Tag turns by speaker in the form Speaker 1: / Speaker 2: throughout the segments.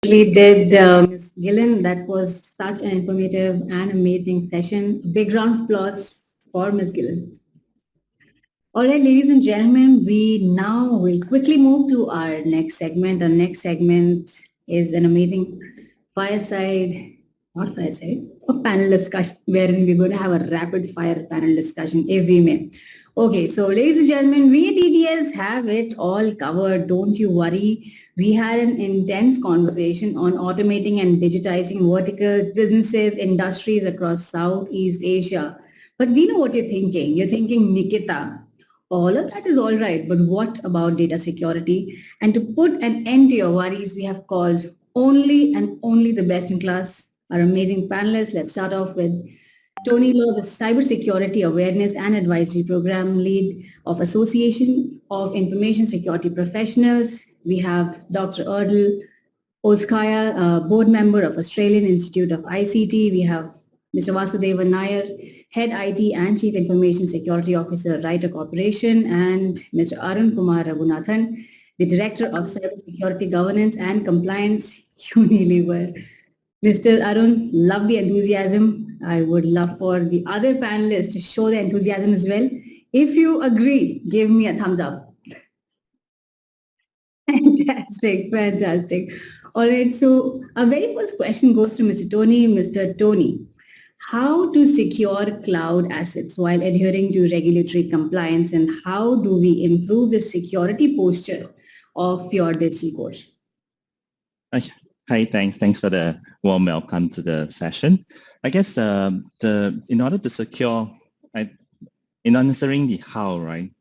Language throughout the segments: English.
Speaker 1: Really did, Ms. Gillen. That was such an informative and amazing session. Big round of applause for Ms. Gillen. All right, ladies and gentlemen, we now will quickly move to our next segment. Our next segment is an amazing fireside, not fireside, a panel discussion wherein we're going to have a rapid fire panel discussion if we may. Okay, so ladies and gentlemen, we at DDS have it all covered. Don't you worry. We had an intense conversation on automating and digitizing verticals, businesses, industries across Southeast Asia. But we know what you're thinking. You're thinking, Nikita, all of that is all right, but what about data security? And to put an end to your worries, we have called only and only the best in class, our amazing panelists. Let's start off with Tony Law, the Cybersecurity Awareness and Advisory Program Lead of Association of Information Security Professionals. We have Dr. Erdal, Ozkaya, board member of Australian Institute of ICT. We have Mr. Vasudevan Nair, Head IT and Chief Information Security Officer, Writer Corporation, and Mr. Arun Kumar Raghunathan, the Director of Cybersecurity Governance and Compliance, Unilever. Mr. Arun, love the enthusiasm. I would love for the other panelists to show the enthusiasm as well. If you agree, give me a thumbs up. Fantastic, fantastic. All right, so our very first question goes to Mr. Tony. Mr. Tony, how to secure cloud assets while adhering to regulatory compliance, and how do we improve the security posture of your digital core?
Speaker 2: Hi, thanks for the warm welcome to the session. I guess in order to secure, in answering the how, right?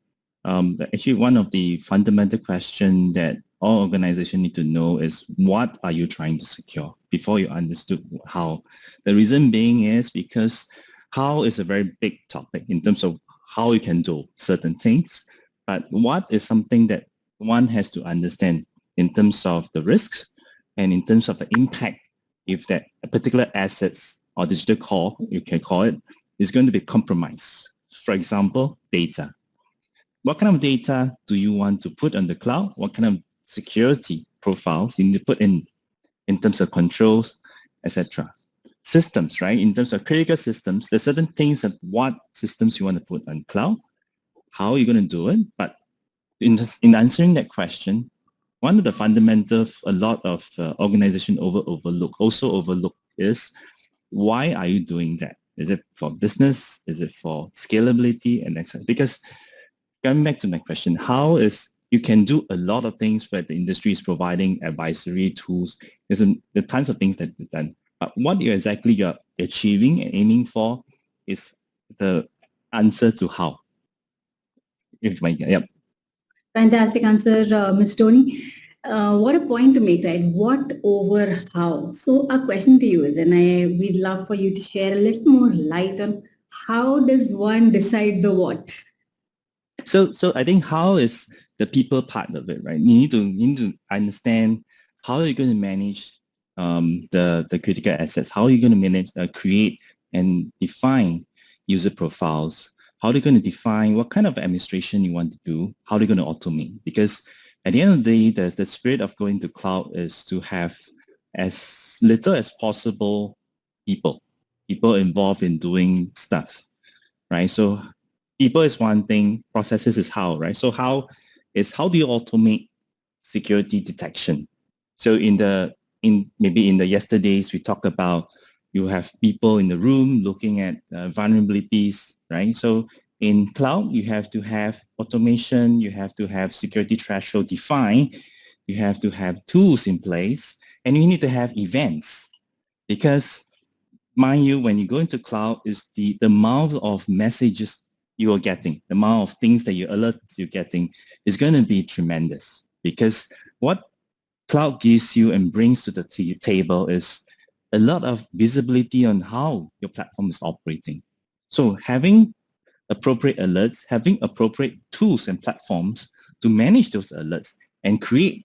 Speaker 2: Actually, one of the fundamental questions that all organizations need to know is what are you trying to secure before you understood how. The reason being is because how is a very big topic in terms of how you can do certain things, but what is something that one has to understand in terms of the risks and in terms of the impact if that particular assets or digital core, you can call it, is going to be compromised. For example, data. What kind of data do you want to put on the cloud? What kind of security profiles you need to put in terms of controls, etc. Systems, right? In terms of critical systems, there's certain things of what systems you want to put on cloud, how are you going to do it? But in answering that question, one of the fundamentals a lot of organizations also overlook is why are you doing that? Is it for business? Is it for scalability and etc.? Because coming back to my question, how is you can do a lot of things where the industry is providing advisory tools. There's tons of things that you've done. But what you exactly you're achieving and aiming for is the answer to how. Yep.
Speaker 1: Fantastic answer, Ms. Tony. What a point to make, right? What over how? So our question to you is, and we'd love for you to share a little more light on how does one decide the what?
Speaker 2: So I think how is the people part of it, right? You need to understand how you're going to manage the critical assets. How are you going to manage, create and define user profiles? How are you going to define what kind of administration you want to do? How are you going to automate? Because at the end of the day, the spirit of going to cloud is to have as little as possible people involved in doing stuff, right? So people is one thing, processes is how, right? So how do you automate security detection? So maybe in the yesterdays, we talked about you have people in the room looking at vulnerabilities, right? So in cloud, you have to have automation, you have to have security threshold defined, you have to have tools in place, and you need to have events. Because mind you, when you go into cloud, is the amount of messages you are getting, the amount of things that you're getting is going to be tremendous. Because what cloud gives you and brings to the table is a lot of visibility on how your platform is operating. So having appropriate alerts, having appropriate tools and platforms to manage those alerts and create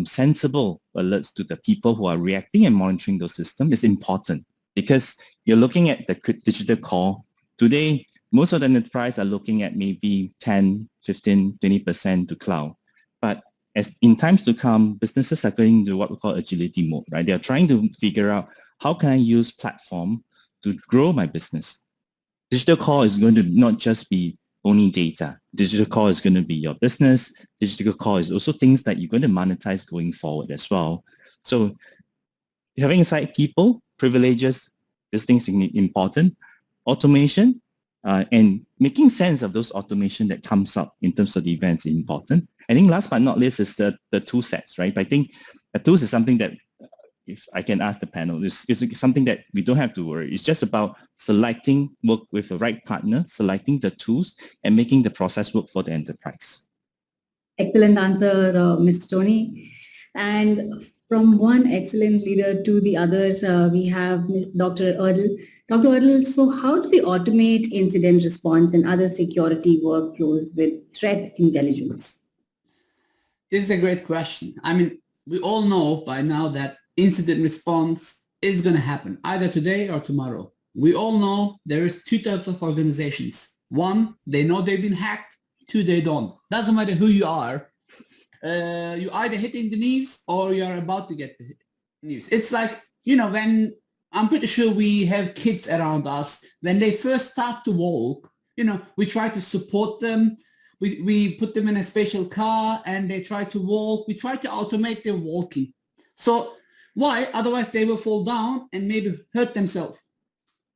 Speaker 2: sensible alerts to the people who are reacting and monitoring those systems is important, because you're looking at the digital core. Today, most of the enterprise are looking at maybe 10, 15, 20% to cloud. But as in times to come, businesses are going to what we call agility mode, right? They are trying to figure out how can I use platform to grow my business. Digital core is going to not just be only data. Digital core is going to be your business. Digital core is also things that you're going to monetize going forward as well. So having aside people, privileges, these things are important. Automation, and making sense of those automation that comes up in terms of the events is important. I think last but not least is the tool sets, right? I think the tools is something that, if I can ask the panel, is something that we don't have to worry. It's just about selecting, work with the right partner, selecting the tools, and making the process work for the enterprise.
Speaker 1: Excellent answer, Mr. Tony. And from one excellent leader to the other, we have Dr. Erdal. Dr. Erdal, so how do we automate incident response and other security workflows with threat intelligence?
Speaker 3: This is a great question. I mean, we all know by now that incident response is going to happen either today or tomorrow. We all know there is two types of organizations. One, they know they've been hacked. Two, they don't. Doesn't matter who you are. You're either hitting the news or you're about to get the news. It's like, you know, when I'm pretty sure we have kids around us, when they first start to walk, you know, we try to support them. We put them in a special car and they try to walk. We try to automate their walking. So why? Otherwise they will fall down and maybe hurt themselves.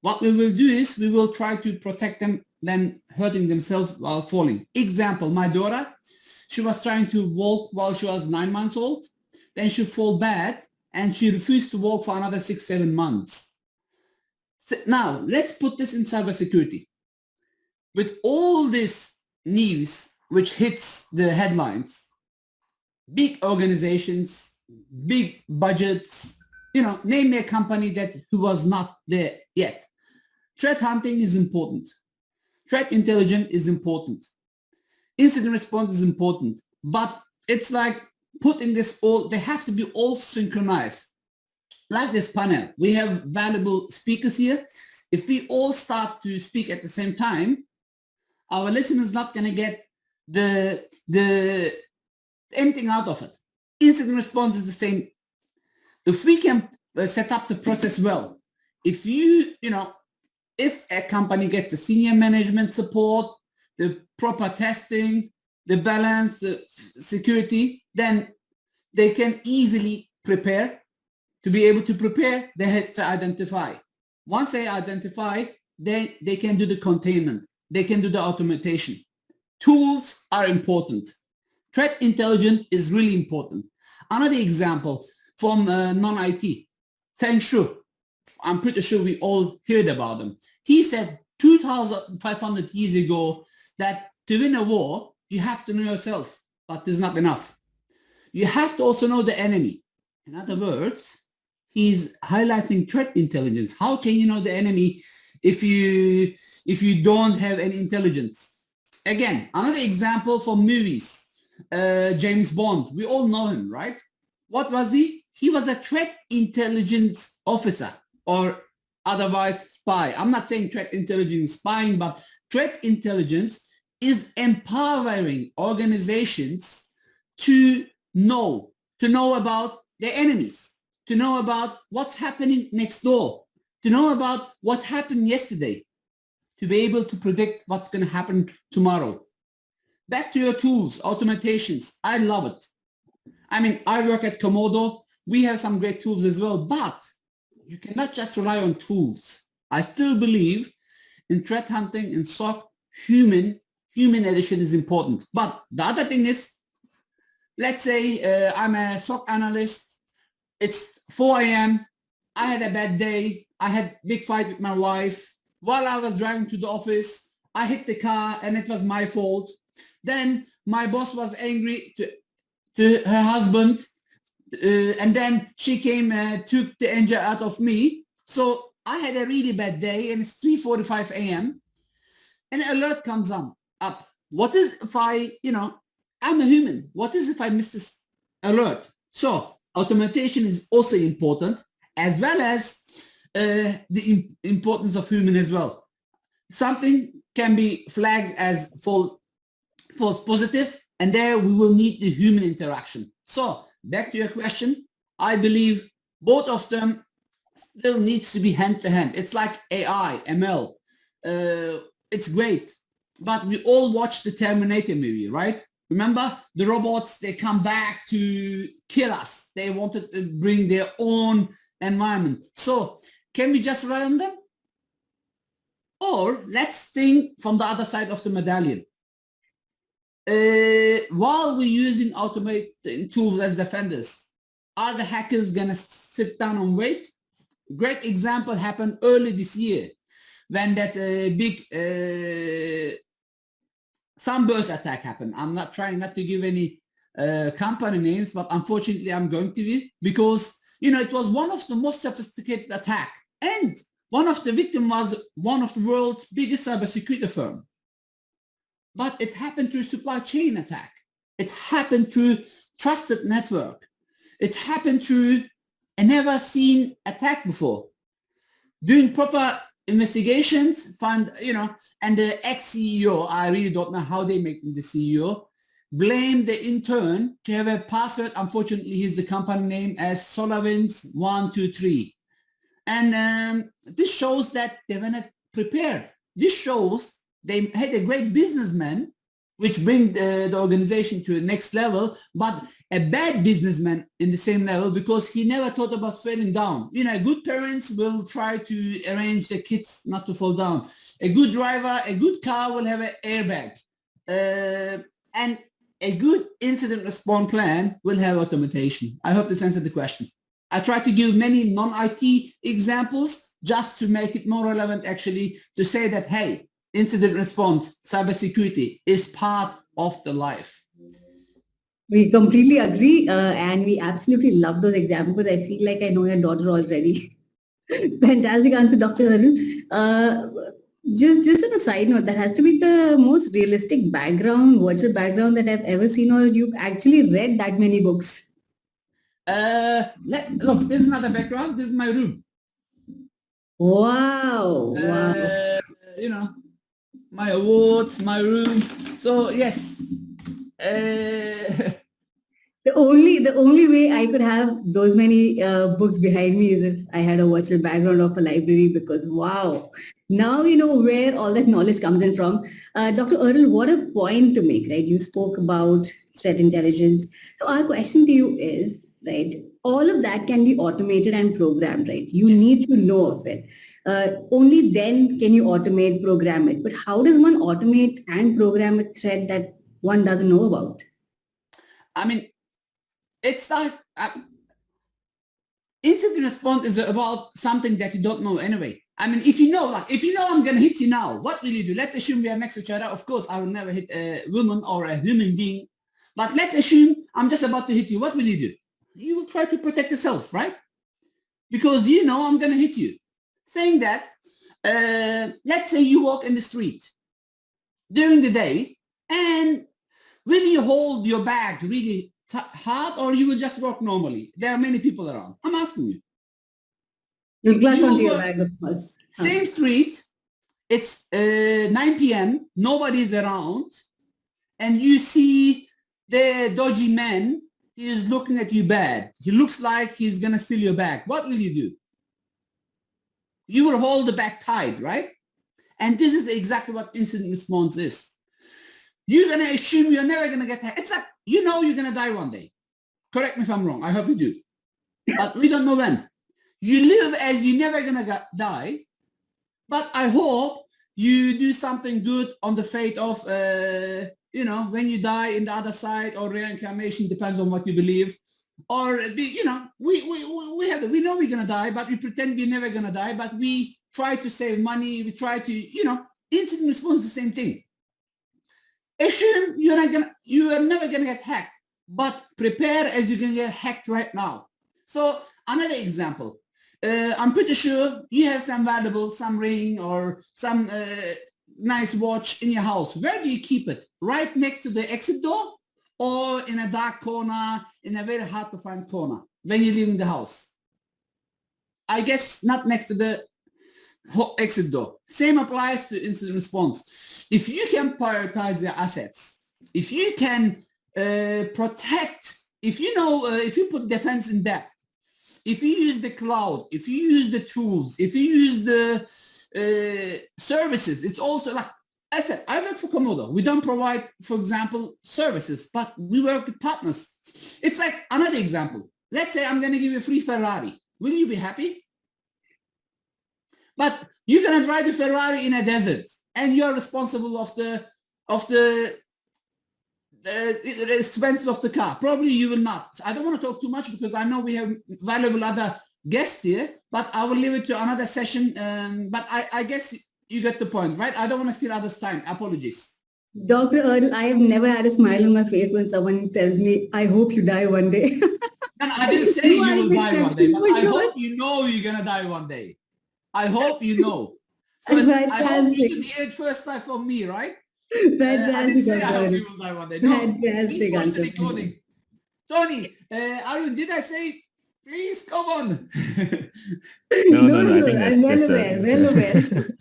Speaker 3: What we will do is we will try to protect them than hurting themselves while falling. Example, my daughter, she was trying to walk while she was 9 months old. Then she fall bad and she refused to walk for another 6-7 months. So now let's put this in cybersecurity. With all this news which hits the headlines, big organizations, big budgets, you know, name me a company that who was not there yet. Threat hunting is important. Threat intelligence is important. Incident response is important. But it's like putting this all, they have to be all synchronized. Like this panel, we have valuable speakers here. If we all start to speak at the same time, our listeners not going to get the anything out of it. Incident response is the same. If we can set up the process well, if if a company gets the senior management support, the proper testing, the balance, the security, then they can easily prepare. To be able to prepare, they have to identify. Once they identify, they can do the containment. They can do the automation. Tools are important. Threat intelligence is really important. Another example from non-IT, Feng Shui. I'm pretty sure we all heard about him. He said 2,500 years ago that to win a war, you have to know yourself, but it's not enough. You have to also know the enemy. In other words, he's highlighting threat intelligence. How can you know the enemy if you don't have any intelligence? Again, another example from movies, James Bond. We all know him, right? What was he? He was a threat intelligence officer, or otherwise spy. I'm not saying threat intelligence spying, but threat intelligence is empowering organizations to know about their enemies, to know about what's happening next door, to know about what happened yesterday, to be able to predict what's going to happen tomorrow. Back to your tools, automatations. I love it. I mean, I work at Komodo. We have some great tools as well, but you cannot just rely on tools. I still believe in threat hunting and SOC, human addition is important. But the other thing is, let's say I'm a SOC analyst. It's 4 a.m. I had a bad day. I had a big fight with my wife. While I was driving to the office, I hit the car and it was my fault. Then my boss was angry to her husband. And then she came and took the anger out of me. So I had a really bad day and it's 3:45 a.m. and an alert comes up. What is if I'm a human. What is if I miss this alert? So automation is also important, as well as the importance of human as well. Something can be flagged as false positive And there we will need the human interaction. So back to your question, I believe both of them still needs to be hand to hand. It's like AI, ML. It's great, but we all watched the Terminator movie, right? Remember the robots, they come back to kill us. They wanted to bring their own environment. So can we just rely on them? Or let's think from the other side of the medallion. While we're using automated tools as defenders, are the hackers gonna sit down and wait? Great example happened early this year when that big sunburst attack happened. I'm not trying not to give any company names, but unfortunately I'm going to be, because it was one of the most sophisticated attack, and one of the victims was one of the world's biggest cybersecurity firm. But it happened through supply chain attack. It happened through trusted network. It happened through a never seen attack before. Doing proper investigations, and the ex-CEO, I really don't know how they make him the CEO, blame the intern to have a password. Unfortunately, he's the company name as Sullivan's 123. And this shows that they were not prepared. This shows they had a great businessman, which bring the organization to the next level, but a bad businessman in the same level, because he never thought about falling down. Good parents will try to arrange their kids not to fall down. A good driver, a good car will have an airbag. And a good incident response plan will have automation. I hope this answered the question. I try to give many non-IT examples just to make it more relevant, actually, to say that, hey, incident response, cybersecurity is part of the life.
Speaker 1: We completely agree, and we absolutely love those examples. I feel like I know your daughter already. Fantastic answer, Dr. Erdal. Just on a side note, that has to be the most realistic virtual background that I've ever seen, or you've actually read that many books.
Speaker 3: Look, this is not a background. This is my room.
Speaker 1: Wow! Wow!
Speaker 3: My awards, my room. So yes.
Speaker 1: The only way I could have those many books behind me is if I had a virtual background of a library, because wow, now we know where all that knowledge comes in from. Dr. Erdal, what a point to make, right? You spoke about threat intelligence. So our question to you is, right, all of that can be automated and programmed, right? You need to know of it. Only then can you automate, program it. But how does one automate and program a threat that one doesn't know about?
Speaker 3: I mean, it's not, incident response is about something that you don't know anyway. I mean, if you know I'm going to hit you now, what will you do? Let's assume we are next to each other. Of course, I will never hit a woman or a human being, but let's assume I'm just about to hit you. What will you do? You will try to protect yourself, right? Because I'm going to hit you. Saying that, let's say you walk in the street during the day, and will you hold your bag really hard, or you will just walk normally? There are many people around. I'm asking you.
Speaker 1: You'll clutch onto your bag, of course.
Speaker 3: Same street, it's 9 p.m., nobody's around, and you see the dodgy man is looking at you bad. He looks like he's going to steal your bag. What will you do? You will hold the bag tight, right? And this is exactly what incident response is. You're going to assume you're never going to get hit. It's like, you're going to die one day. Correct me if I'm wrong. I hope you do. But we don't know when. You live as you're never going to die. But I hope you do something good on the fate of, when you die in the other side, or reincarnation, depends on what you believe. Or, we know we're going to die, but we pretend we're never going to die, but we try to save money. We try to, incident response is the same thing. Assume you are never going to get hacked, but prepare as you're going to get hacked right now. So another example, I'm pretty sure you have some valuable, some ring or some nice watch in your house. Where do you keep it? Right next to the exit door, or in a dark corner, in a very hard to find corner when you're leaving the house? I guess not next to the exit door. Same applies to incident response. If you can prioritize your assets, if you can protect, if you put defense in depth, if you use the cloud, if you use the tools, if you use the services, it's also like I said, I work for Komodo. We don't provide, for example, services, but we work with partners. It's like another example. Let's say I'm going to give you a free Ferrari. Will you be happy? But you're going to drive the Ferrari in a desert, and you're responsible of the expenses of the car. Probably you will not. I don't want to talk too much because I know we have valuable other guests here, but I will leave it to another session. But I guess you get the point, right? I don't want to steal others' time. Apologies.
Speaker 1: Dr. Erdal, I have never had a smile on my face when someone tells me, I hope you die one day.
Speaker 3: And I didn't say you will die one day, but I hope you know you're going to die one day. I hope you know. So I hope you can hear it first time from me, right?
Speaker 1: Fantastic.
Speaker 3: I hope you will die one day. No,
Speaker 1: fantastic answer.
Speaker 3: Recording. Tony, Arun, did I say, please come on?
Speaker 2: No,
Speaker 1: I'm well aware.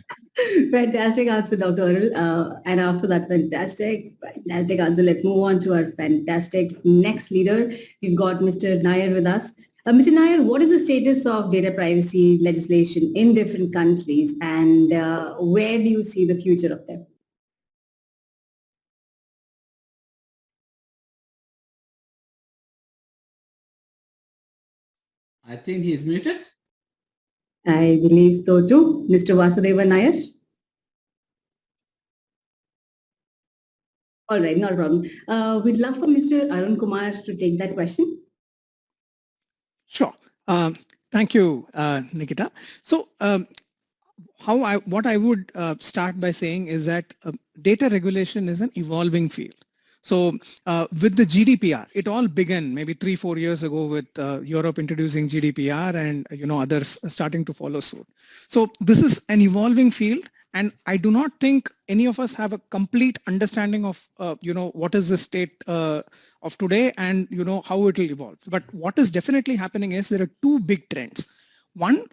Speaker 1: Fantastic answer, Dr. Erdal. And after that fantastic answer, let's move on to our fantastic next leader. We've got Mr. Nair with us. Mr. Nair, what is the status of data privacy legislation in different countries, and where do you see the future of them?
Speaker 3: I think he's muted.
Speaker 1: I believe so too. Mr. Vasudevan Nair? All right, not a problem. We'd love for Mr. Arun Kumar to take that question.
Speaker 4: Sure. Thank you, Nikita. So what I would start by saying is that data regulation is an evolving field. So with the GDPR, it all began maybe 3-4 years ago with Europe introducing GDPR and others starting to follow suit. So this is an evolving field, and I do not think any of us have a complete understanding of what is the state of today and how it will evolve. But what is definitely happening is there are two big trends. One,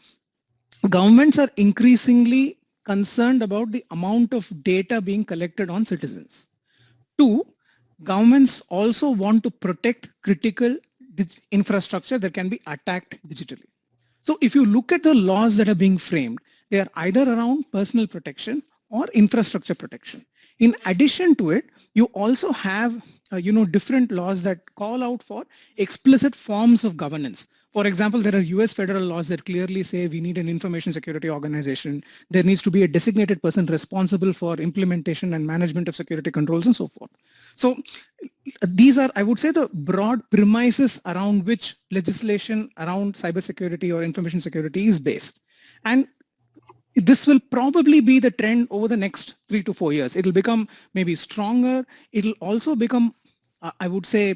Speaker 4: governments are increasingly concerned about the amount of data being collected on citizens. Two, governments also want to protect critical infrastructure that can be attacked digitally. So if you look at the laws that are being framed, they are either around personal protection or infrastructure protection. In addition to it, you also have different laws that call out for explicit forms of governance. For example, there are US federal laws that clearly say we need an information security organization. There needs to be a designated person responsible for implementation and management of security controls and so forth. So these are, I would say, the broad premises around which legislation around cybersecurity or information security is based. And this will probably be the trend over the next 3 to 4 years. It will become maybe stronger. It will also become, I would say,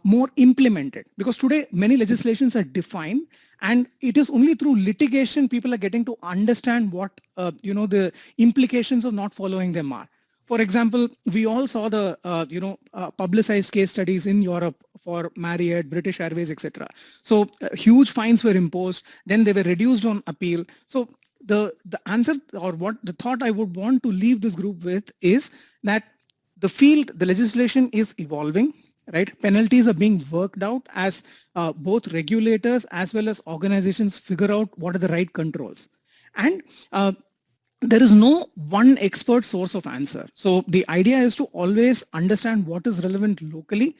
Speaker 4: more implemented, because today many legislations are defined, and it is only through litigation people are getting to understand what the implications of not following them are. For example, we all saw the publicized case studies in Europe for Marriott, British Airways, etc. So huge fines were imposed, then they were reduced on appeal. So the answer, or what the thought I would want to leave this group with, is that the legislation is evolving, right? Penalties are being worked out as both regulators as well as organizations figure out what are the right controls. And there is no one expert source of answer. So the idea is to always understand what is relevant locally,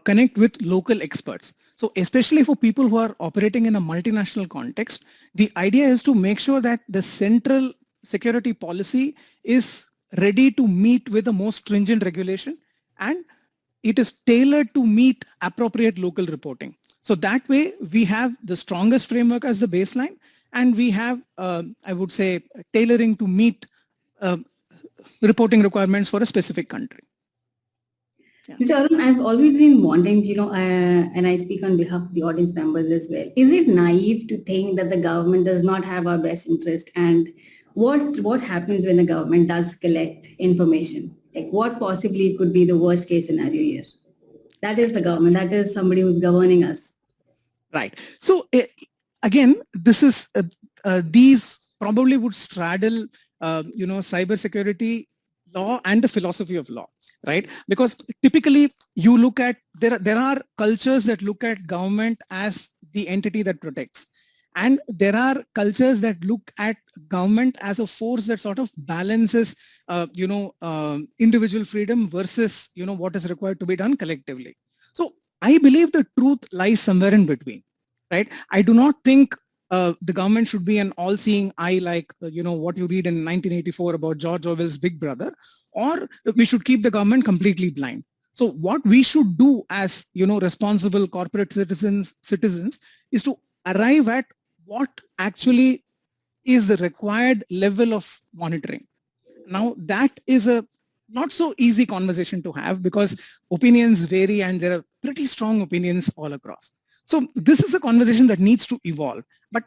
Speaker 4: connect with local experts. So especially for people who are operating in a multinational context, the idea is to make sure that the central security policy is ready to meet with the most stringent regulation, and it is tailored to meet appropriate local reporting. So that way we have the strongest framework as the baseline, and we have, I would say, tailoring to meet reporting requirements for a specific country.
Speaker 1: Yeah. Mr. Arun, I've always been wanting, and I speak on behalf of the audience members as well. Is it naive to think that the government does not have our best interest? And what happens when the government does collect information? Like, what possibly could be the worst case scenario here? That is the government. That is somebody who's governing us.
Speaker 4: Right. So again, this is these probably would straddle cybersecurity law and the philosophy of law. right? Because typically you look at, there are cultures that look at government as the entity that protects. And there are cultures that look at government as a force that sort of balances, individual freedom versus, what is required to be done collectively. So I believe the truth lies somewhere in between, right? I do not think the government should be an all-seeing eye like, what you read in 1984 about George Orwell's Big Brother, or we should keep the government completely blind. So what we should do as, responsible corporate citizens is to arrive at what actually is the required level of monitoring. Now that is a not so easy conversation to have because opinions vary and there are pretty strong opinions all across. So this is a conversation that needs to evolve, but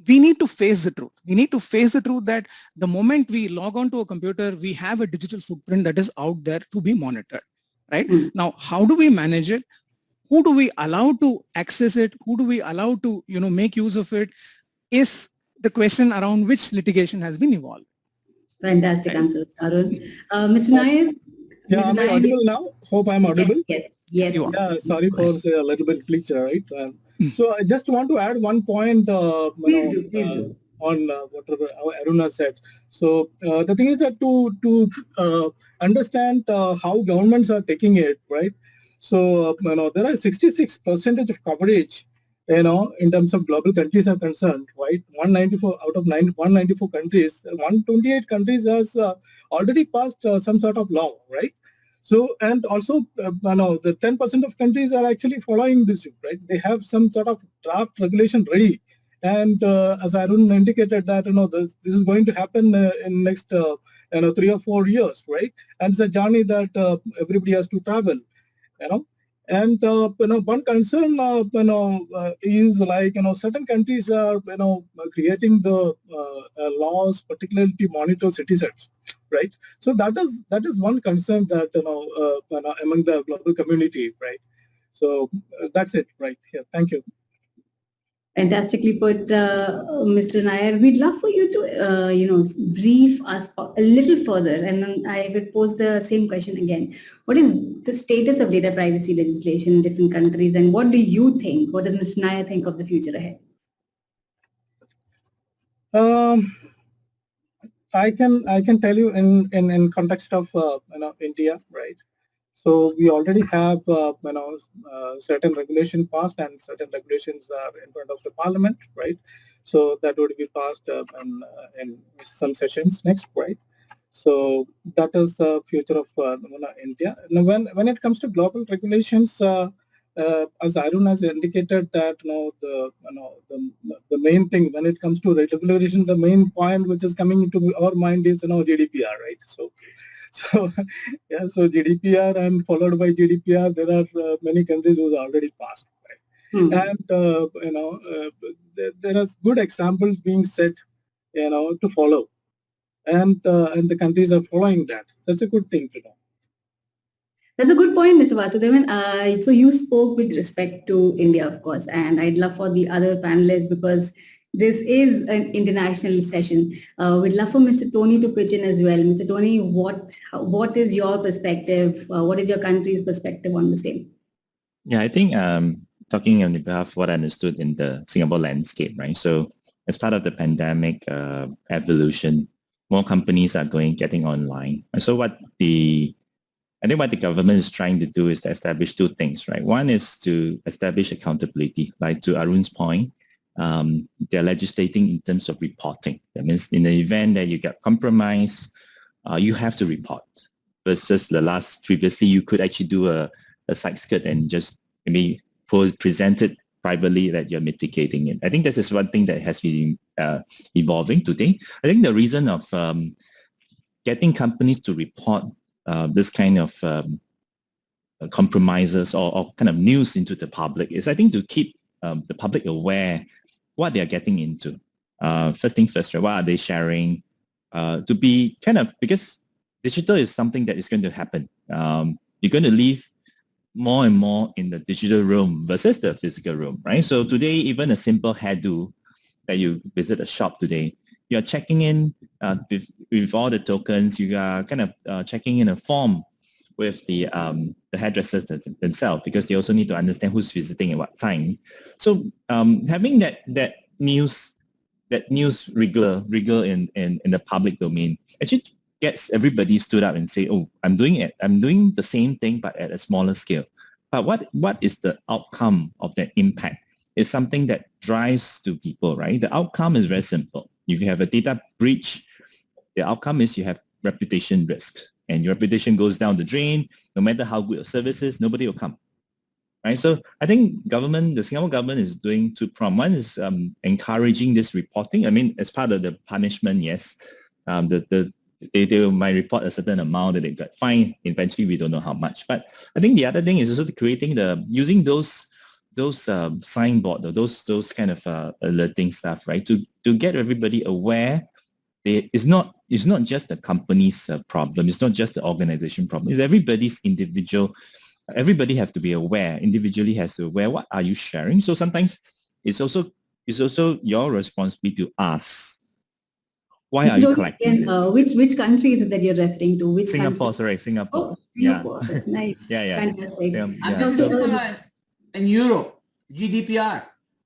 Speaker 4: we need to face the truth. We need to face the truth that the moment we log on to a computer, we have a digital footprint that is out there to be monitored, right? Now, how do we manage it? Who do we allow to access it? Who do we allow to, make use of it? Is the question around which litigation has been evolved.
Speaker 1: Fantastic answer, Arun. Mr. Nair?
Speaker 5: Yeah,
Speaker 1: Mr.
Speaker 5: am I
Speaker 1: Nair,
Speaker 5: audible now? Hope I'm audible.
Speaker 1: Yes.
Speaker 4: You are.
Speaker 5: Yeah, sorry for say, a little bit glitch, right? So I just want to add one point
Speaker 1: Please do.
Speaker 5: on whatever Arun has said. So the thing is that to understand how governments are taking it, right? So there are 66% of coverage, in terms of global countries are concerned, right? 194 out of 194 countries, 128 countries has already passed some sort of law, right? So, and also, the 10% of countries are actually following this, right? They have some sort of draft regulation ready. And as Arun indicated that, this is going to happen in next, 3 or 4 years, right? And it's a journey that everybody has to travel, And, one concern, is like, certain countries are, creating the laws, particularly to monitor citizens, right? So that is one concern that, among the global community, right? So that's it, right here. Thank you.
Speaker 1: Fantastically put, Mr. Nair. We'd love for you to, brief us a little further, and then I would pose the same question again. What is the status of data privacy legislation in different countries, and what do you think? What does Mr. Nair think of the future ahead?
Speaker 5: I can tell you in context of India, right? So we already have certain regulation passed and certain regulations are in front of the parliament, right? So that would be passed in some sessions next, right? So that is the future of India. Now, when it comes to global regulations, as Arun has indicated that the main thing when it comes to regulation, the main point which is coming into our mind is GDPR, right? So yeah, so GDPR and followed by GDPR, there are many countries who have already passed, right? And there are good examples being set, to follow, and the countries are following that. That's a good thing to know.
Speaker 1: That's a good point, Mr. Vasudevan. So you spoke with respect to India, of course, and I'd love for the other panelists because this is an international session. We'd love for Mr. Tony to pitch in as well. Mr. Tony, what is your perspective? What is your country's perspective on the same?
Speaker 2: Yeah, I think talking on behalf of what I understood in the Singapore landscape, right? So as part of the pandemic evolution, more companies are getting online. And so I think what the government is trying to do is to establish two things, right? One is to establish accountability, like to Arun's point, they're legislating in terms of reporting. That means in the event that you get compromised, you have to report. Versus previously, you could actually do a side skirt and just maybe present it privately that you're mitigating it. I think this is one thing that has been evolving today. I think the reason of getting companies to report this kind of compromises or kind of news into the public is, I think, to keep the public aware what they are getting into. First thing first, right? What are they sharing? To be kind of, because digital is something that is going to happen. You're going to live more and more in the digital room versus the physical room, right? So today, even a simple hairdo that you visit a shop today, you're checking in with all the tokens. You are kind of checking in a form the hairdressers themselves, because they also need to understand who's visiting at what time. So having that news rigor in the public domain actually gets everybody stood up and say, oh, I'm doing the same thing but at a smaller scale. But what is the outcome of that impact is something that drives to people, right? The outcome is very simple. If you have a data breach, the outcome is you have reputation risk, and your reputation goes down the drain. No matter how good your service is, nobody will come. Right? So I think the Singapore government is doing two prongs. One is encouraging this reporting. I mean, as part of the punishment, yes, they might report a certain amount that they got fined. Eventually, we don't know how much. But I think the other thing is also using those signboard or those kind of alerting stuff, right? To get everybody aware. It's not just the company's problem. It's not just the organization problem. It's everybody's individual. Everybody has to be aware. Individually has to aware what are you sharing. So sometimes it's also your responsibility to ask, why are you collecting this?
Speaker 1: Which country is it that you're referring to? Which
Speaker 2: Singapore,
Speaker 1: country?
Speaker 2: sorry, Singapore.
Speaker 1: Oh, Singapore.
Speaker 2: Yeah.
Speaker 1: Nice.
Speaker 2: Yeah.
Speaker 1: Fantastic.
Speaker 3: And similar in Europe, GDPR.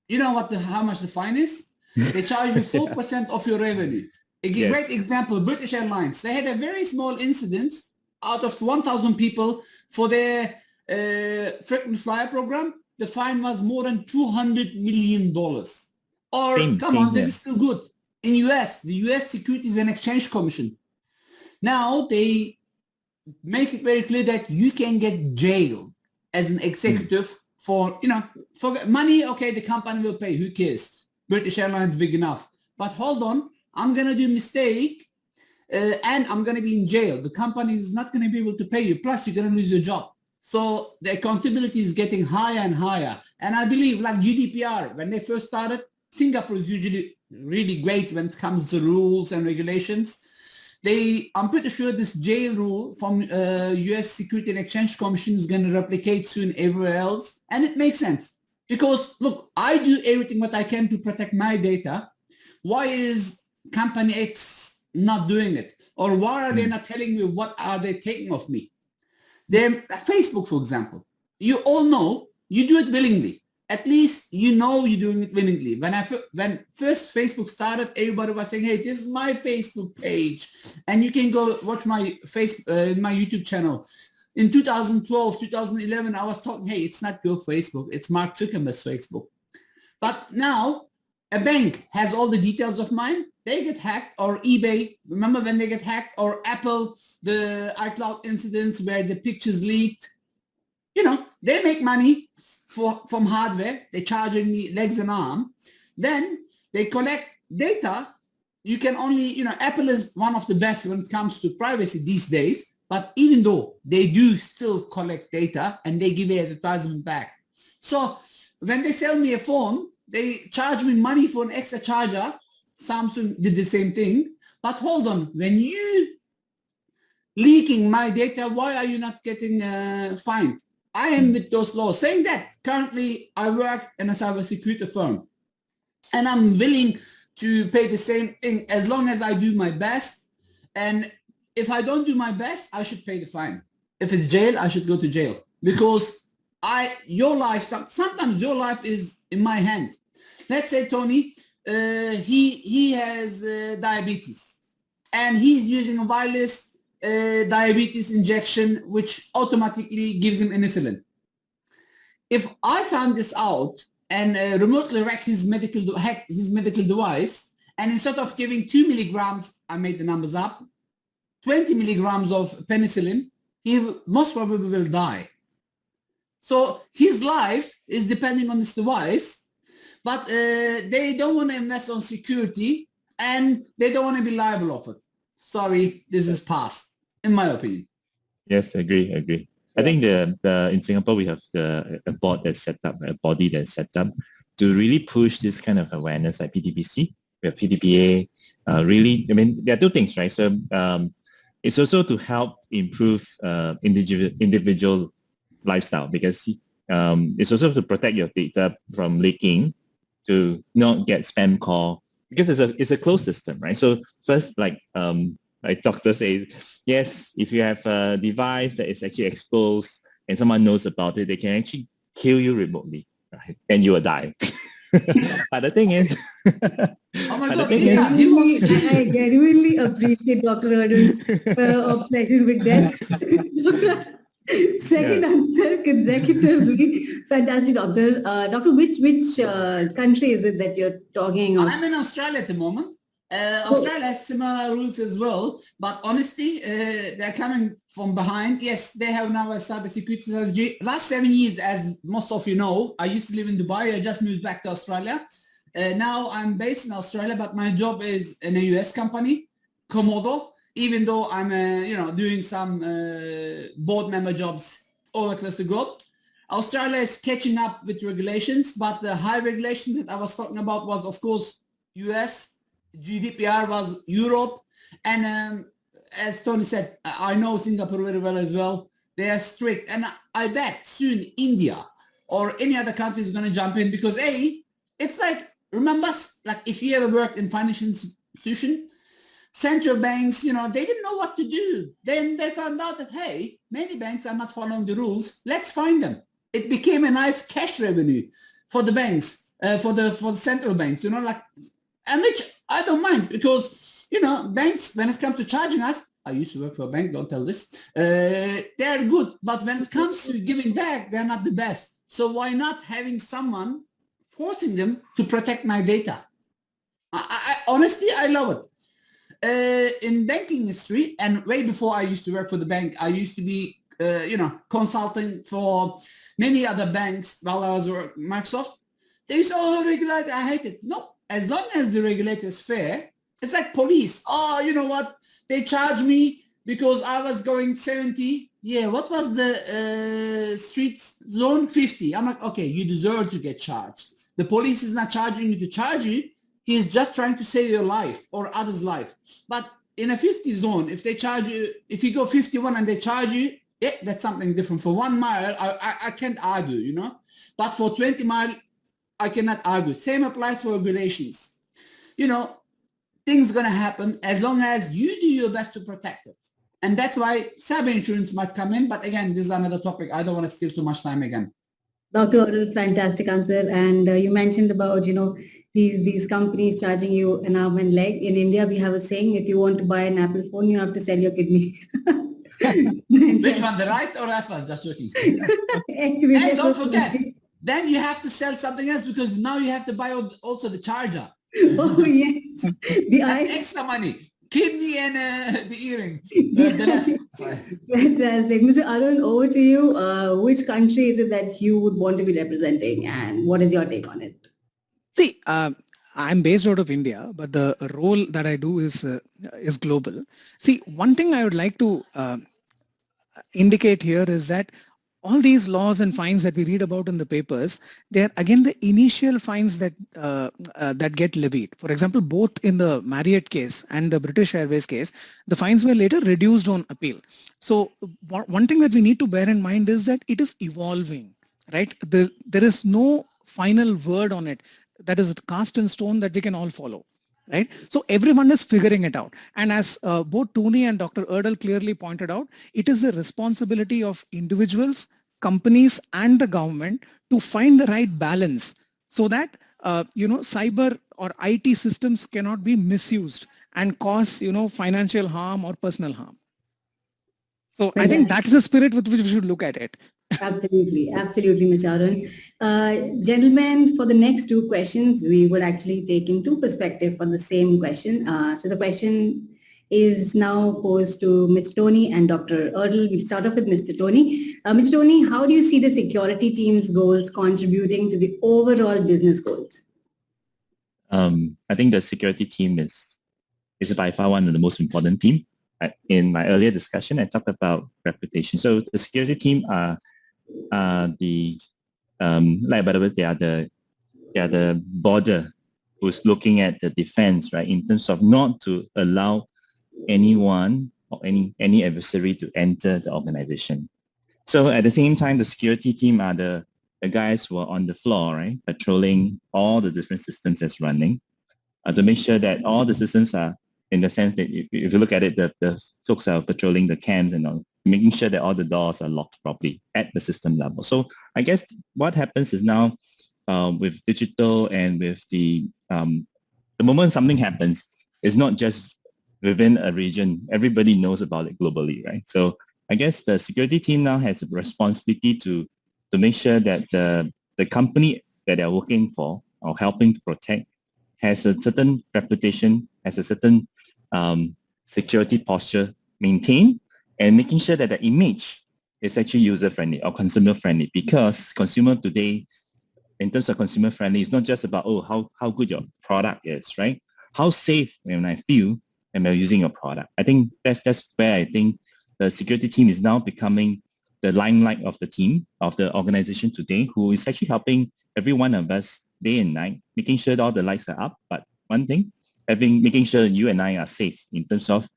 Speaker 3: You know how much the fine is? They charge you 4% of your revenue. A great example, British Airlines. They had a very small incident out of 1,000 people for their frequent flyer program. The fine was more than $200 million. This is still good. In US, the US Securities and Exchange Commission. Now they make it very clear that you can get jailed as an executive for money. Okay, the company will pay. Who cares? British Airlines big enough. But hold on, I'm going to do a mistake and I'm going to be in jail. The company is not going to be able to pay you. Plus, you're going to lose your job. So the accountability is getting higher and higher. And I believe like GDPR, when they first started, Singapore is usually really great when it comes to rules and regulations. I'm pretty sure this jail rule from US Security and Exchange Commission is going to replicate soon everywhere else. And it makes sense. Because, look, I do everything what I can to protect my data. Why is company X not doing it? Or why are they not telling me what are they taking of me? Facebook, for example, you all know you do it willingly. At least you know you're doing it willingly. When first Facebook started, everybody was saying, hey, this is my Facebook page. And you can go watch my my YouTube channel. In 2012, 2011, I was talking, hey, it's not your Facebook. It's Mark Zuckerberg's Facebook. But now a bank has all the details of mine. They get hacked, or eBay. Remember when they get hacked, or Apple, the iCloud incidents where the pictures leaked. They make money from hardware. They're charging me legs and arms. Then they collect data. You can only, Apple is one of the best when it comes to privacy these days. But even though they do still collect data and they give advertisement back. So when they sell me a phone, they charge me money for an extra charger. Samsung did the same thing. But hold on, when you leaking my data, why are you not getting fined? I am with those laws. Saying that, currently I work in a cybersecurity firm. And I'm willing to pay the same thing as long as I do my best. And if I don't do my best, I should pay the fine. If it's jail, I should go to jail. Because sometimes your life is in my hand. Let's say Tony, he has diabetes, and he's using a wireless diabetes injection, which automatically gives him insulin. If I found this out and remotely hack his medical device, and instead of giving 2 milligrams, I made the numbers up, 20 milligrams of penicillin, he most probably will die. So his life is depending on this device, but they don't want to invest on security and they don't want to be liable of it. Sorry, this is past, in my opinion.
Speaker 2: Yes, agree. I think in Singapore we have a board that's set up, a body that's set up to really push this kind of awareness, like PDPC, we have PDPA. There are two things, right? So it's also to help improve individual lifestyle, because it's also to protect your data from leaking, to not get spam call, because it's a closed system, right? So first, Like doctor says, yes, if you have a device that is actually exposed and someone knows about it, they can actually kill you remotely, right? And you will die. But the thing is,
Speaker 3: Oh my
Speaker 2: but the
Speaker 3: God,
Speaker 2: thing
Speaker 3: Nikita, he wants to kill
Speaker 1: I
Speaker 3: you.
Speaker 1: genuinely appreciate Dr. Erdal's obsession with death. Second
Speaker 2: Yeah.
Speaker 1: answer consecutively. Fantastic, doctor. Doctor, which country is it that you're talking of?
Speaker 3: I'm in Australia at the moment.
Speaker 1: Oh.
Speaker 3: Australia has similar rules as well, but honestly, they're coming from behind. Yes, they have now a cybersecurity strategy. Last 7 years, as most of you know, I used to live in Dubai. I just moved back to Australia. Now I'm based in Australia, but my job is in a US company, Komodo. Even though I'm, doing some board member jobs all across the globe. Australia is catching up with regulations, but the high regulations that I was talking about was, of course, US. GDPR was Europe, and as Tony said, I know Singapore very well as well. They are strict, and I bet soon India or any other country is going to jump in because it's like, remember, like if you ever worked in financial institution, central banks, they didn't know what to do. Then they found out that, hey, many banks are not following the rules. Let's find them. It became a nice cash revenue for the banks, for the central banks, and which I don't mind because, banks, when it comes to charging us, I used to work for a bank, don't tell this, they're good. But when it comes to giving back, they're not the best. So why not having someone forcing them to protect my data? I honestly, I love it. In banking industry, and way before I used to work for the bank, I used to be, consulting for many other banks while I was at Microsoft. They used to, regulate, I hate it. No, as long as the regulator is fair, it's like police. Oh, you know what? They charge me because I was going 70. Yeah, what was the street zone? 50. I'm like, okay, you deserve to get charged. The police is not charging you to charge you. He's just trying to save your life or others' life. But in a 50 zone, if they charge you, if you go 51 and they charge you, yeah, that's something different. For 1 mile, I can't argue, But for 20 mile, I cannot argue. Same applies for regulations. Things gonna happen as long as you do your best to protect it. And that's why cyber insurance might come in. But again, this is another topic. I don't want to steal too much time again.
Speaker 1: Dr. Erdal, fantastic answer. And you mentioned about, these companies charging you an arm and leg. In India, we have a saying, if you want to buy an Apple phone, you have to sell your kidney.
Speaker 3: Which one, the right or left one? Just joking. And don't forget, then you have to sell something else because now you have to buy also the charger.
Speaker 1: Oh, yes.
Speaker 3: That's extra money. Kidney and the earring. The left. Sorry.
Speaker 1: Fantastic. Mr. Arun, over to you. Which country is it that you would want to be representing and what is your take on it?
Speaker 4: See, I'm based out of India, but the role that I do is global. See, one thing I would like to indicate here is that all these laws and fines that we read about in the papers, they're again the initial fines that that get levied. For example, both in the Marriott case and the British Airways case, the fines were later reduced on appeal. So one thing that we need to bear in mind is that it is evolving, right? There is no final word on it that is cast in stone that we can all follow. Right? So everyone is figuring it out. And as both Tony and Dr. Erdal clearly pointed out, it is the responsibility of individuals, companies, and the government to find the right balance so that, cyber or IT systems cannot be misused and cause, financial harm or personal harm. So I think that is the spirit with which we should look at it.
Speaker 1: Absolutely, absolutely, Mr. Arun. Gentlemen, for the next two questions, we would actually take in two perspectives on the same question. So the question is now posed to Mr. Tony and Dr. Erdal. We'll start off with Mr. Tony. Mr. Tony, how do you see the security team's goals contributing to the overall business goals?
Speaker 2: I think the security team is by far one of the most important team. In my earlier discussion, I talked about reputation. So the security team are the like by the way, they are the border who's looking at the defense, right? In terms of not to allow anyone or any adversary to enter the organization. So at the same time, the security team are the guys who are on the floor, right? Patrolling all the different systems that's running to make sure that all the systems are in the sense that if you look at it, the folks are patrolling the cams and all, making sure that all the doors are locked properly at the system level. So I guess what happens is now with digital and with the moment something happens, it's not just within a region. Everybody knows about it globally, right? So I guess the security team now has a responsibility to make sure that the company that they're working for or helping to protect has a certain reputation, has a certain security posture maintained, and making sure that the image is actually user-friendly or consumer-friendly, because consumer today, in terms of consumer friendly, it's not just about, oh, how good your product is, right? How safe when I feel when I'm using your product. I think that's where I think the security team is now becoming the limelight of the team, of the organization today, who is actually helping every one of us day and night, making sure that all the lights are up. But one thing, making sure you and I are safe in terms of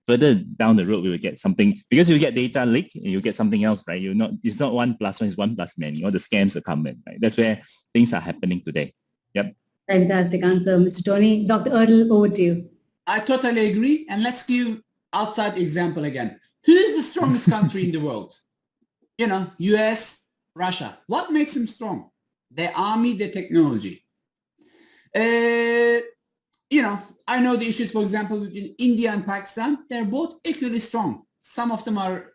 Speaker 2: further down the road, we will get something, because you get data leak, you get something else, right? It's not 1 + 1, it's 1 + many. All the scams are coming, right? That's where things are happening today. Yep.
Speaker 1: Fantastic answer, Mr. Tony. Dr. Erdal, over to you.
Speaker 3: I totally agree. And let's give outside example again. Who is the strongest country in the world? You know, US, Russia. What makes them strong? Their army, their technology. You know, I know the issues, for example, in India and Pakistan, they're both equally strong. Some of them are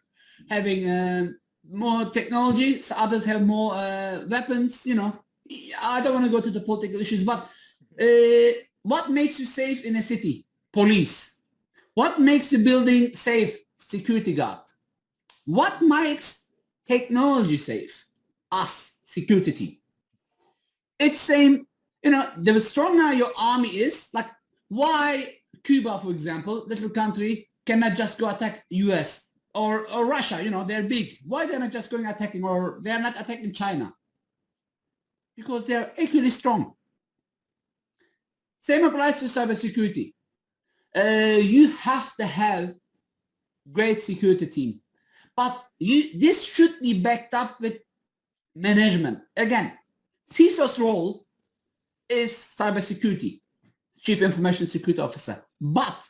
Speaker 3: having more technology, others have more weapons, you know. I don't want to go to the political issues, but what makes you safe in a city? Police. What makes the building safe? Security guard. What makes technology safe? Us, security team. It's same. You know, the stronger your army is, like why Cuba, for example, little country, cannot just go attack US or Russia, you know, they're big. Why they're not just going attacking, or they're not attacking China? Because they're equally strong. Same applies to cybersecurity. You have to have great security team, but this should be backed up with management. Again, CISO's role is cybersecurity, Chief Information Security Officer. But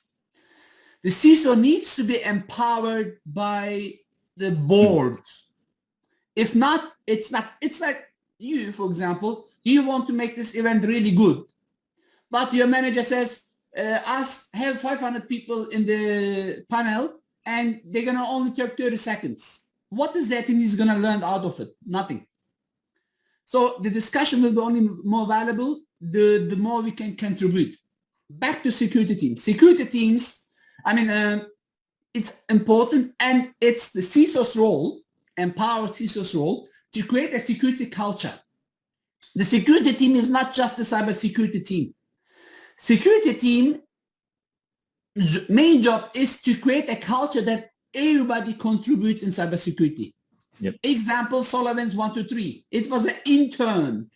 Speaker 3: the CISO needs to be empowered by the board. If not, it's like you, for example, you want to make this event really good, but your manager says, us have 500 people in the panel and they're going to only take 30 seconds. What is that thing he's going to learn out of it? Nothing. So the discussion will be only more valuable the more we can contribute. Back to security teams. Security teams, I mean, it's important, and it's the CISO's role, empower CISO's role, to create a security culture. The security team is not just the cybersecurity team. Security team main job is to create a culture that everybody contributes in cybersecurity.
Speaker 2: Yep.
Speaker 3: Example, SolarWinds 1, 2, 3. It was an intern,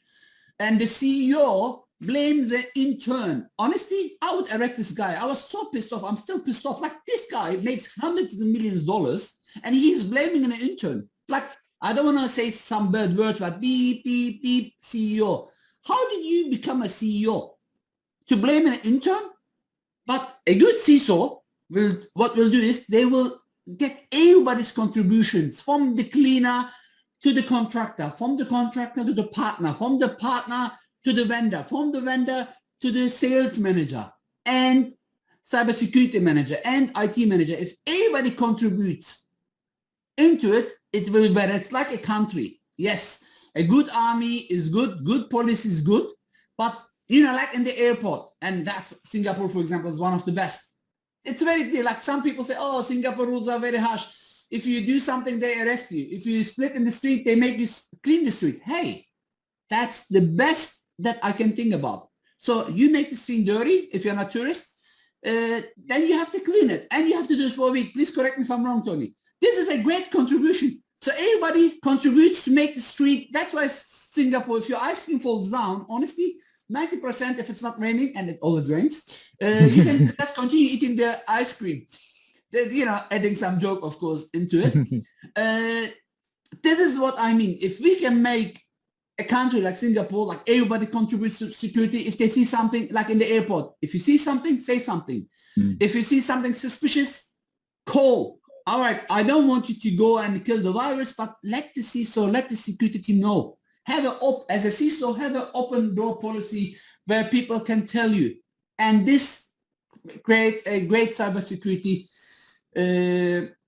Speaker 3: and the CEO blames the intern. Honestly, I would arrest this guy. I was so pissed off. I'm still pissed off. Like, this guy makes hundreds of millions of dollars, and he's blaming an intern. Like, I don't want to say some bad words, but beep, beep, beep, CEO. How did you become a CEO? To blame an intern? But a good CISO what will do is they will get everybody's contributions, from the cleaner to the contractor, from the contractor to the partner, from the partner to the vendor, from the vendor to the sales manager and cybersecurity manager and IT manager. If everybody contributes into it, it will be better. It's like a country. Yes, a good army is good, good police is good, but you know, like in the airport, and that's Singapore, for example, is one of the best. It's very clear. Like, some people say, oh, Singapore rules are very harsh. If you do something, they arrest you. If you split in the street, they make you clean the street. Hey, that's the best that I can think about. So you make the street dirty, if you're not a tourist, then you have to clean it, and you have to do it for a week. Please correct me if I'm wrong, Tony. This is a great contribution. So everybody contributes to make the street. That's why Singapore, if your ice cream falls down, honestly, 90% if it's not raining, and it always rains, you can just continue eating the ice cream. You know, adding some joke, of course, into it. This is what I mean. If we can make a country like Singapore, like everybody contributes to security. If they see something like in the airport, if you see something, say something. If you see something suspicious, call. All right, I don't want you to go and kill the virus, but let the CISO, let the security team know. Have as a CISO, have an open door policy where people can tell you. And this creates a great cybersecurity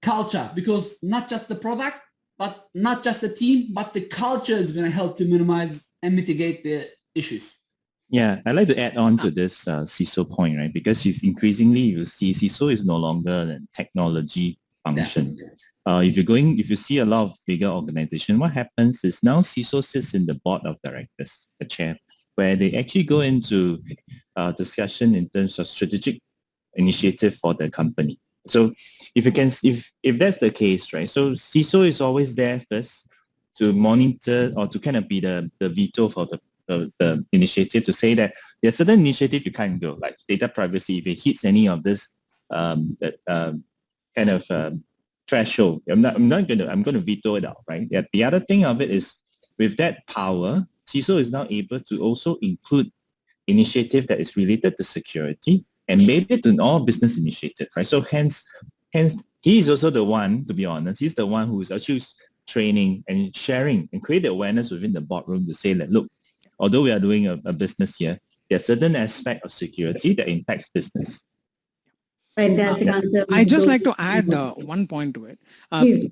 Speaker 3: culture, because not just the product, but not just the team, but the culture is going to help to minimize and mitigate the issues.
Speaker 2: Yeah, I'd like to add on to this CISO point, right? Because increasingly you see CISO is no longer a technology function. If you see a lot of bigger organization, what happens is now CISO sits in the board of directors, the chair, where they actually go into discussion in terms of strategic initiative for the company. So if that's the case, right? So CISO is always there first to monitor or to kind of be the veto for the initiative, to say that there's certain initiative you can't go, like data privacy. If it hits any of this kind of threshold, I'm going to veto it out, right? Yeah, the other thing of it is, with that power, CISO is now able to also include initiative that is related to security and maybe to all business initiative, right? So hence he is also the one, to be honest, he's the one who is actually training and sharing and create the awareness within the boardroom to say that, look, although we are doing a business here, there's certain aspect of security that impacts business.
Speaker 1: Fantastic answer.
Speaker 4: I just like to add one point to it,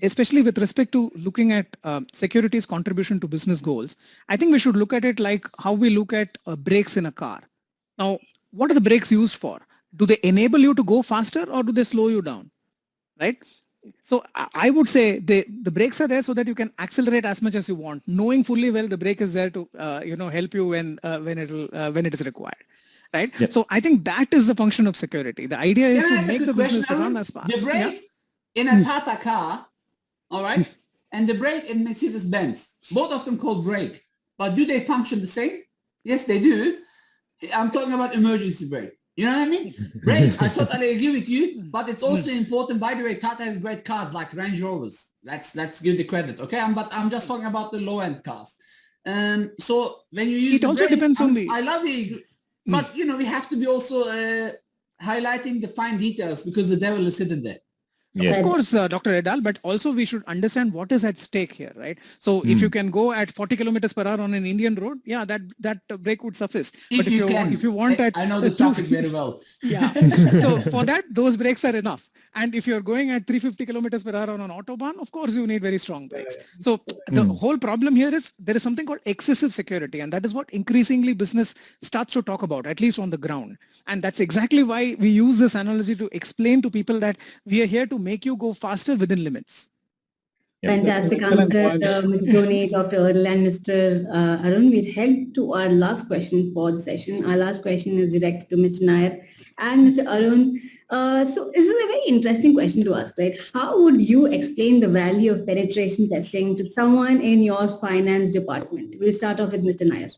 Speaker 4: especially with respect to looking at security's contribution to business goals. I think we should look at it like how we look at brakes in a car. Now, what are the brakes used for? Do they enable you to go faster, or do they slow you down, right? So I would say the brakes are there so that you can accelerate as much as you want, knowing fully well the brake is there to help you when it is required. Right. Yep. So I think that is the function of security. The idea is to make the business run as fast.
Speaker 3: The brake in a Tata car, all right, and the brake in Mercedes-Benz, both of them called brake, but do they function the same? Yes, they do. I'm talking about emergency brake. You know what I mean? Brake, I totally agree with you, but it's also important. By the way, Tata has great cars like Range Rovers. Let's give the credit, okay? But I'm just talking about the low-end cars. So when you use
Speaker 4: it also
Speaker 3: brake,
Speaker 4: depends on the.
Speaker 3: I love the. But, we have to be also highlighting the fine details, because the devil is hidden there.
Speaker 2: Yes.
Speaker 4: Of course, Dr. Erdal, but also we should understand what is at stake here, right? So if you can go at 40 kilometers per hour on an Indian road, yeah, that brake would suffice. But if you want at...
Speaker 3: I know the traffic very well.
Speaker 4: Yeah. So for that, those brakes are enough. And if you're going at 350 kilometers per hour on an autobahn, of course, you need very strong brakes. So the whole problem here is there is something called excessive security. And that is what increasingly business starts to talk about, at least on the ground. And that's exactly why we use this analogy to explain to people that we are here to make you go faster within limits.
Speaker 1: Fantastic answer, Mr. Dhoni, Dr. Erdal, and Mr. Arun. We'll head to our last question for the session. Our last question is directed to Mr. Nair and Mr. Arun. So this is a very interesting question to ask, right? How would you explain the value of penetration testing to someone in your finance department? We'll start off with Mr. Nair.